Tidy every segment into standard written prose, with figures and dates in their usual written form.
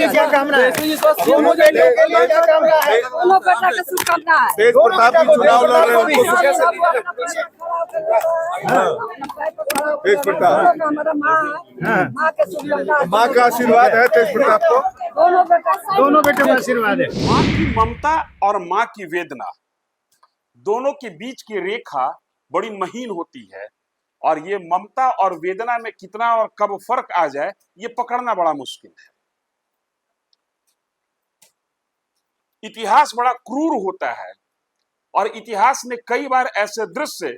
के क्या कामना है? दोनों बेटियों के लिए क्या कामना है? दोनों बेटा के शुभकामना है। तेज प्रताप जी चुनाव लड़ रहे हैं, उनको तेज प्रताप हमारा माँ के शुभकामना। माँ का आशीर्वाद है तेज प्रताप को। दोनों बेटों का आशीर्वाद है। माँ की ममता और माँ की वेदना, दोनों के बीच की रेखा बड़ी महीन होती है, और ये ममता और वेदना में कितना और कब फर्क आ जाए ये पकड़ना बड़ा मुश्किल है। इतिहास बड़ा क्रूर होता है, और इतिहास ने कई बार ऐसे दृश्य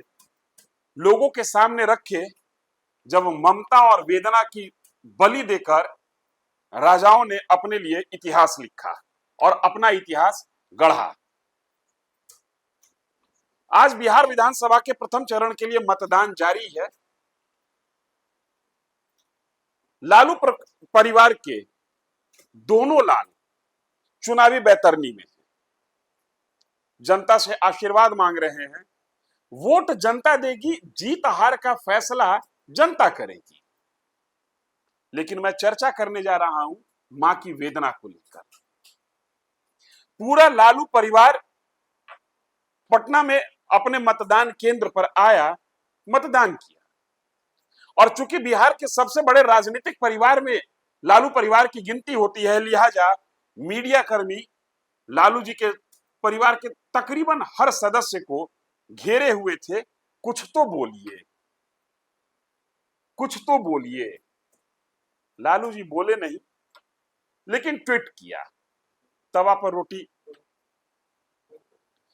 लोगों के सामने रखे जब ममता और वेदना की बलि देकर राजाओं ने अपने लिए इतिहास लिखा और अपना इतिहास गढ़ा। आज बिहार विधानसभा के प्रथम चरण के लिए मतदान जारी है। लालू परिवार के दोनों लाल चुनावी बैतरनी में जनता से आशीर्वाद मांग रहे हैं। वोट जनता देगी, जीत हार का फैसला जनता करेगी। लेकिन मैं चर्चा करने जा रहा हूं मां की वेदना को लेकर। पूरा लालू परिवार पटना में अपने मतदान केंद्र पर आया, मतदान किया, और चूंकि बिहार के सबसे बड़े राजनीतिक परिवार में लालू परिवार की गिनती होती है, लिहाजा मीडिया कर्मी लालू जी के परिवार के तकरीबन हर सदस्य को घेरे हुए थे। कुछ तो बोलिए, कुछ तो बोलिए। लालू जी बोले नहीं, लेकिन ट्वीट किया, तवा पर रोटी।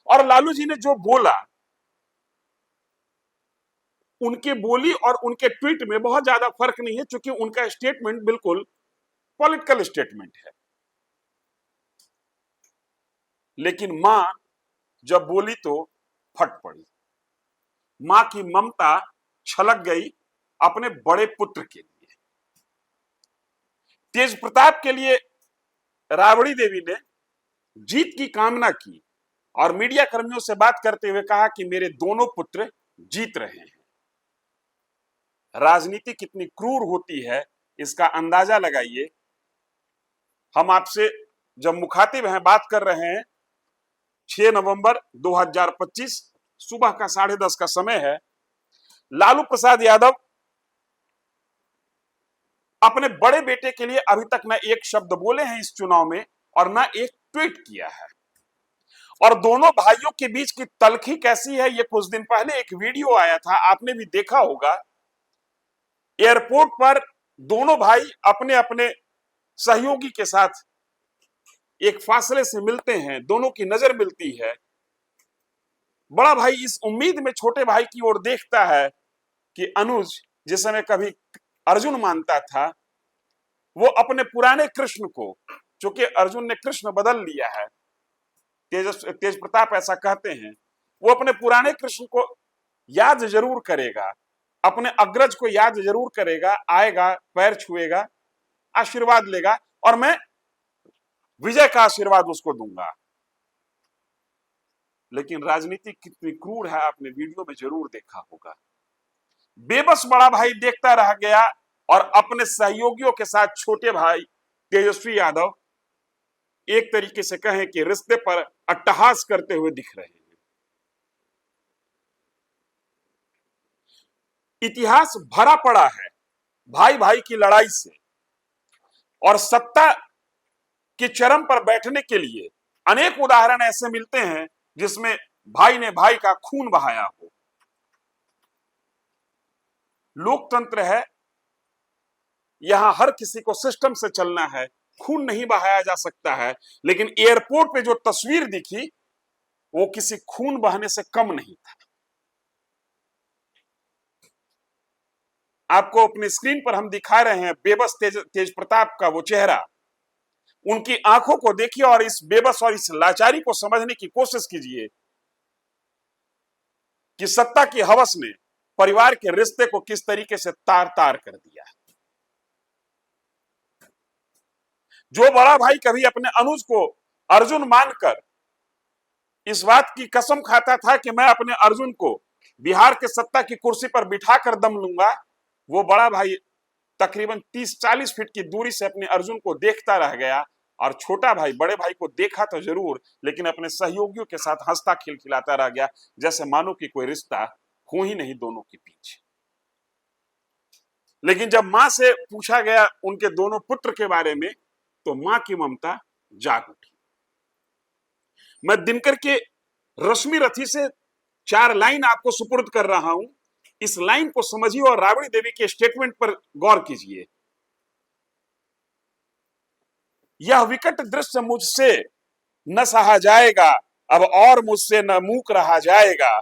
और लालू जी ने जो बोला, उनके बोली और उनके ट्वीट में बहुत ज्यादा फर्क नहीं है, क्योंकि उनका स्टेटमेंट बिल्कुल पॉलिटिकल स्टेटमेंट है। लेकिन मां जब बोली तो फट पड़ी। मां की ममता छलक गई अपने बड़े पुत्र के लिए। तेज प्रताप के लिए राबड़ी देवी ने जीत की कामना की और मीडिया कर्मियों से बात करते हुए कहा कि मेरे दोनों पुत्र जीत रहे हैं। राजनीति कितनी क्रूर होती है इसका अंदाजा लगाइए। हम आपसे जब मुखातिब हैं, बात कर रहे हैं, 6 नवंबर 2025 सुबह का 10:30 का समय है। लालू प्रसाद यादव अपने बड़े बेटे के लिए अभी तक न एक शब्द बोले हैं इस चुनाव में, और न एक ट्वीट किया है। और दोनों भाइयों के बीच की तलखी कैसी है, ये कुछ दिन पहले एक वीडियो आया था, आपने भी देखा होगा। एयरपोर्ट पर दोनों भाई अपने अपने सहयोगी के साथ एक फासले से मिलते हैं, दोनों की नजर मिलती है। बड़ा भाई इस उम्मीद में छोटे भाई की ओर देखता है कि अनुज, जिस समय कभी अर्जुन मानता था, वो अपने पुराने कृष्ण को, चूंकि अर्जुन ने कृष्ण बदल लिया है, तेज प्रताप ऐसा कहते हैं, वो अपने पुराने कृष्ण को याद जरूर करेगा, अपने अग्रज को याद जरूर करेगा, आएगा, पैर छुएगा, आशीर्वाद लेगा, और मैं विजय का आशीर्वाद उसको दूंगा। लेकिन राजनीति कितनी क्रूर है आपने वीडियो में जरूर देखा होगा। बेबस बड़ा भाई देखता रह गया और अपने सहयोगियों के साथ छोटे भाई तेजस्वी यादव एक तरीके से कहें कि रिश्ते पर अट्टहास करते हुए दिख रहे हैं। इतिहास भरा पड़ा है भाई भाई की लड़ाई से, और सत्ता के चरम पर बैठने के लिए अनेक उदाहरण ऐसे मिलते हैं जिसमें भाई ने भाई का खून बहाया हो। लोकतंत्र है, यहां हर किसी को सिस्टम से चलना है, खून नहीं बहाया जा सकता है। लेकिन एयरपोर्ट पे जो तस्वीर दिखी वो किसी खून बहने से कम नहीं था। आपको अपने स्क्रीन पर हम दिखा रहे हैं बेबस तेज प्रताप का वो चेहरा। उनकी आंखों को देखिए और इस बेबस और इस लाचारी को समझने की कोशिश कीजिए कि सत्ता की हवस ने परिवार के रिश्ते को किस तरीके से तार तार कर दिया। जो बड़ा भाई कभी अपने अनुज को अर्जुन मानकर इस बात की कसम खाता था कि मैं अपने अर्जुन को बिहार के सत्ता की कुर्सी पर बिठाकर दम लूंगा, वो बड़ा भाई तकरीबन 30-40 फीट की दूरी से अपने अर्जुन को देखता रह गया और छोटा भाई बड़े भाई को देखा तो जरूर, लेकिन अपने सहयोगियों के साथ हंसता खिलखिलाता रह गया, जैसे मानो कि कोई रिश्ता हो ही नहीं दोनों के बीच। लेकिन जब मां से पूछा गया उनके दोनों पुत्र के बारे में, तो मां की ममता जाग उठी। मैं दिनकर के रश्मि रथी से 4 लाइन आपको सुपुर्द कर रहा हूं। इस लाइन को समझिए और राबड़ी देवी के स्टेटमेंट पर गौर कीजिए। यह विकट दृश्य मुझसे न सहा जाएगा, अब और मुझसे न मूक रहा जाएगा।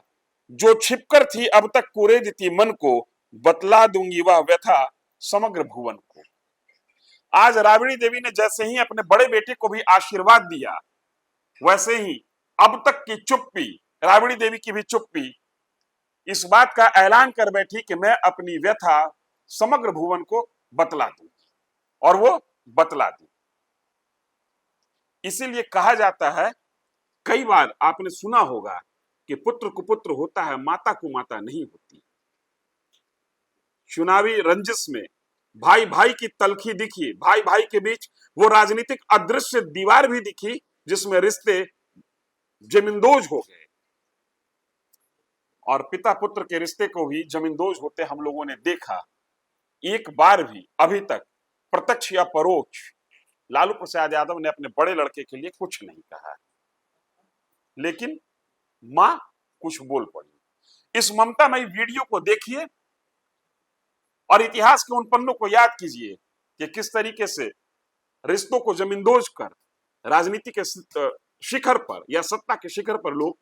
जो छिपकर थी अब तक कुरेदती मन को, बतला दूंगी वह व्यथा समग्र भुवन को। आज राबड़ी देवी ने जैसे ही अपने बड़े बेटे को भी आशीर्वाद दिया, वैसे ही अब तक की चुप्पी, राबड़ी देवी की भी चुप्पी, इस बात का ऐलान कर बैठी कि मैं अपनी व्यथा समग्र भुवन को बतला दूंगी, और वो बतला दी। इसीलिए कहा जाता है, कई बार आपने सुना होगा कि पुत्र कुपुत्र होता है, माता को माता नहीं होती। चुनावी रंजिश में भाई भाई की तलखी दिखी, भाई भाई के बीच वो राजनीतिक अदृश्य दीवार भी दिखी जिसमें रिश्ते जमींदोज हो गए, और पिता पुत्र के रिश्ते को भी जमींदोज होते हम लोगों ने देखा। एक बार भी अभी तक प्रत्यक्ष या परोक्ष लालू प्रसाद यादव ने अपने बड़े लड़के के लिए कुछ नहीं कहा, लेकिन मां कुछ बोल पड़ी। इस ममतामयी वीडियो को देखिए और इतिहास के उन पन्नों को याद कीजिए कि किस तरीके से रिश्तों को जमींदोज कर राजनीति के शिखर पर या सत्ता के शिखर पर लोग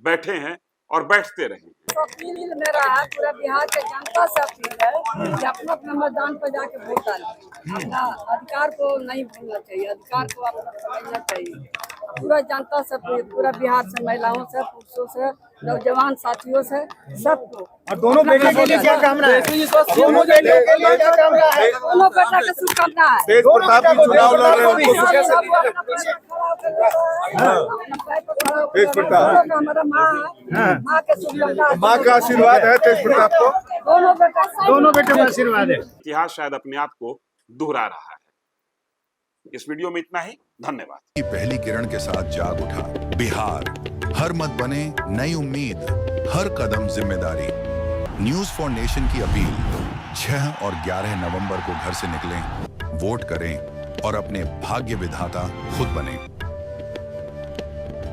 बैठे हैं और बैठते रहे। तो अपील मेरा है, पूरा बिहार के जनता से अपील है कि अपना अपना मैदान पर जाके वोट डालें। अपना अधिकार को नहीं भूलना चाहिए, अधिकार को अपना समझना चाहिए। पूरा जनता से, पूरा बिहार से, महिलाओं से, पुरुषों से, नौजवान साथियों से, सबको। और दोनों बेटे के लिए क्या कामना है? दोनों बेटे के लिए क्या कामना है? दोनों बेटा का शुभकामना है। तेज प्रताप जी चुनाव लड़ रहे हैं, उनको तेज प्रताप, हमारा माँ के शुभकामना, माँ का आशीर्वाद है तेज प्रताप को। दोनों बेटे का आशीर्वाद है। इतिहास शायद अपने आप को दोहरा रहा है। इस वीडियो में इतना ही, धन्यवाद। की पहली किरण के साथ जाग उठा बिहार, हर मत बने नई उम्मीद, हर कदम जिम्मेदारी। न्यूज फॉर नेशन की अपील, 6 और 11 नवंबर को घर से निकलें, वोट करें और अपने भाग्य विधाता खुद बनें।